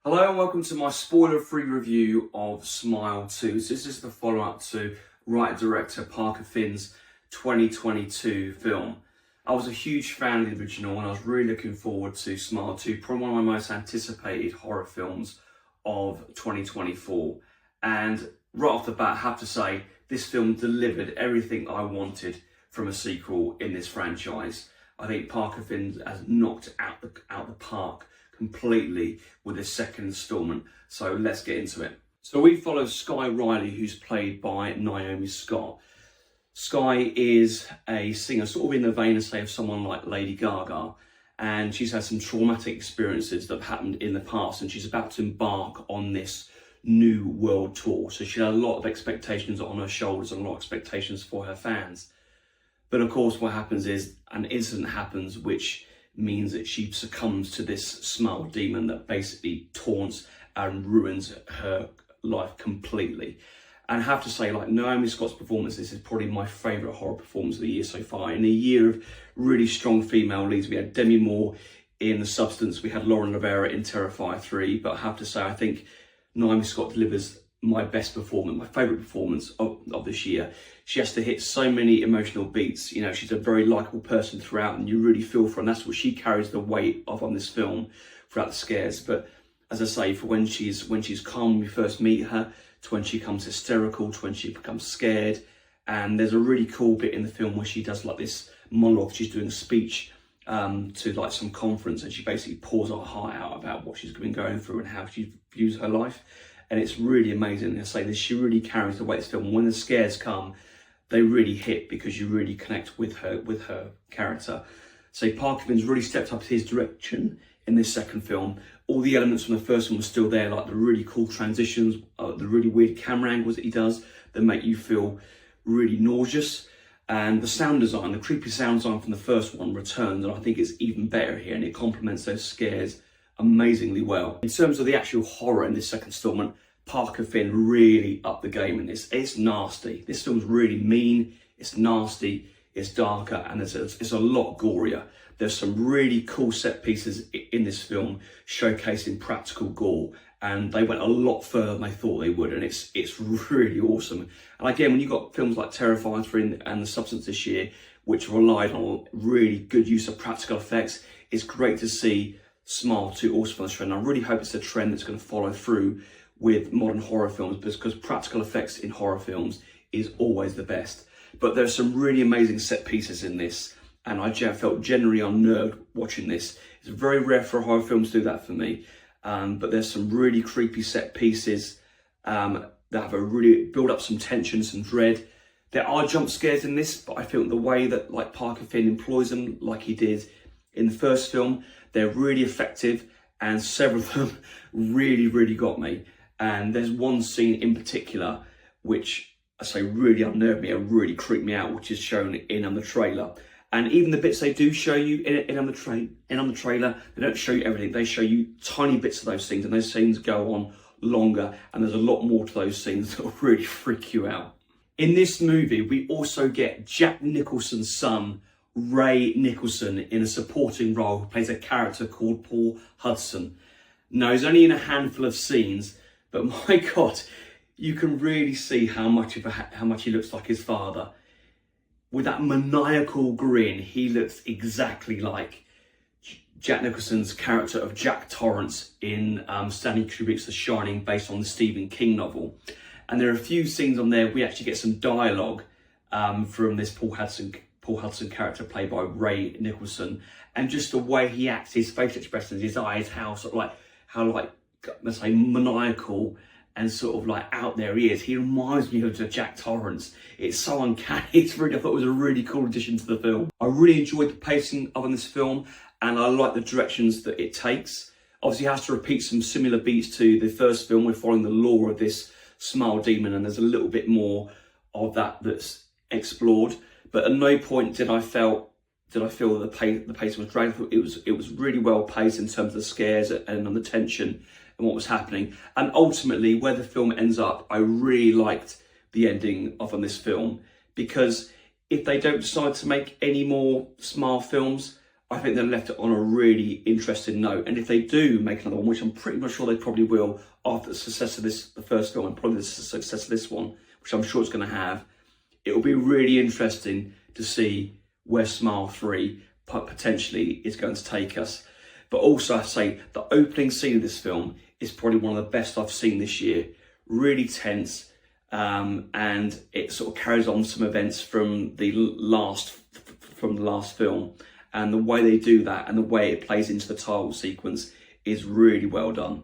Hello and welcome to my spoiler-free review of Smile 2. So this is the follow-up to writer-director Parker Finn's 2022 film. I was a huge fan of the original and I was really looking forward to Smile 2, probably one of my most anticipated horror films of 2024. And right off the bat, I have to say, this film delivered everything I wanted from a sequel in this franchise. I think Parker Finn has knocked out the park completely with this second instalment. So let's get into it. So we follow Skye Riley, who's played by Naomi Scott. Skye is a singer, sort of in the vein of, say, of someone like Lady Gaga, and she's had some traumatic experiences that have happened in the past, and she's about to embark on this new world tour. So she had a lot of expectations on her shoulders and a lot of expectations for her fans. But of course, what happens is an incident happens which means that she succumbs to this smile demon that basically taunts and ruins her life completely. And I have to say, like, Naomi Scott's performance, this is probably my favourite horror performance of the year so far. In a year of really strong female leads, we had Demi Moore in The Substance, we had Lauren Rivera in Terrifier 3, but I have to say, I think Naomi Scott delivers my best performance, my favourite performance of this year. She has to hit so many emotional beats. You know, she's a very likeable person throughout and you really feel for her, and that's what she carries the weight of on this film throughout the scares. But as I say, for when she's calm when we first meet her, to when she becomes hysterical, to when she becomes scared. And there's a really cool bit in the film where she does like this monologue. She's doing a speech to like some conference, and she basically pours her heart out about what she's been going through and how she views her life. And it's really amazing. I say this, she really carries the weight of this film. When the scares come, they really hit because you really connect with her character. So Parker Finn's really stepped up his direction in this second film. All the elements from the first one were still there, like the really cool transitions, the really weird camera angles that he does that make you feel really nauseous. And the sound design, the creepy sound design from the first one returns, and I think it's even better here, and it complements those scares amazingly well. In terms of the actual horror in this second installment, Parker Finn really upped the game in this. It's nasty. This film's really mean, it's nasty, it's darker, and it's a lot gorier. There's some really cool set pieces in this film showcasing practical gore, and they went a lot further than they thought they would, and it's really awesome. And again, when you've got films like Terrifier 3 and The Substance this year, which relied on really good use of practical effects, it's great to see Smile 2 also follow this trend. I really hope it's a trend that's going to follow through with modern horror films, because practical effects in horror films is always the best. But there's some really amazing set pieces in this, and I felt generally unnerved watching this. It's very rare for horror films to do that for me, but there's some really creepy set pieces that have a really build up some tension, some dread. There are jump scares in this, but I feel the way that like Parker Finn employs them, like he did in the first film, they're really effective, and several of them really got me. And there's one scene in particular which I say really unnerved me and really creeped me out, which is shown in on the trailer. And even the bits they do show you in on the trailer, they don't show you everything. They show you tiny bits of those scenes, and those scenes go on longer, and there's a lot more to those scenes that will really freak you out. In this movie, we also get Jack Nicholson's son, Ray Nicholson, in a supporting role, who plays a character called Paul Hudson. Now, he's only in a handful of scenes, but my God, you can really see how much he looks like his father. With that maniacal grin, he looks exactly like Jack Nicholson's character of Jack Torrance in Stanley Kubrick's The Shining, based on the Stephen King novel. And there are a few scenes on there we actually get some dialogue from this Paul Hudson character played by Ray Nicholson, and just the way he acts, his facial expressions, his eyes, how let's say maniacal and sort of like out there he is. He reminds me of Jack Torrance. It's so uncanny. I thought it was a really cool addition to the film. I really enjoyed the pacing of this film, and I like the directions that it takes. Obviously, it has to repeat some similar beats to the first film. We're following the lore of this smile demon, and there's a little bit more of that that's explored. But at no point did I feel that the pace was dragged. It was really well paced in terms of the scares and on the tension and what was happening. And ultimately, where the film ends up, I really liked the ending of this film, because if they don't decide to make any more Smile films, I think they left it on a really interesting note. And if they do make another one, which I'm pretty much sure they probably will after the success of the first film, and probably the success of this one, which I'm sure it's going to have, it will be really interesting to see where Smile 3 potentially is going to take us. But also, I say, the opening scene of this film is probably one of the best I've seen this year. Really tense, and it sort of carries on some events from the last film. And the way they do that and the way it plays into the title sequence is really well done.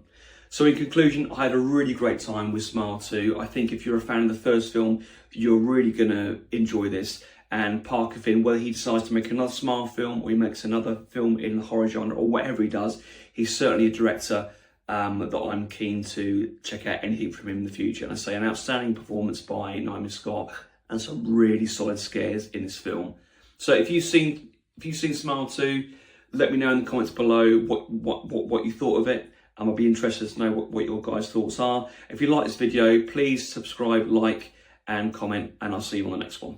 So in conclusion, I had a really great time with Smile 2. I think if you're a fan of the first film, you're really going to enjoy this. And Parker Finn, whether he decides to make another Smile film or he makes another film in the horror genre or whatever he does, he's certainly a director that I'm keen to check out anything from him in the future. And I say an outstanding performance by Naomi Scott and some really solid scares in this film. So if you've seen Smile 2, let me know in the comments below what you thought of it. I'll be interested to know what your guys' thoughts are. If you like this video, please subscribe, like, and comment, and I'll see you on the next one.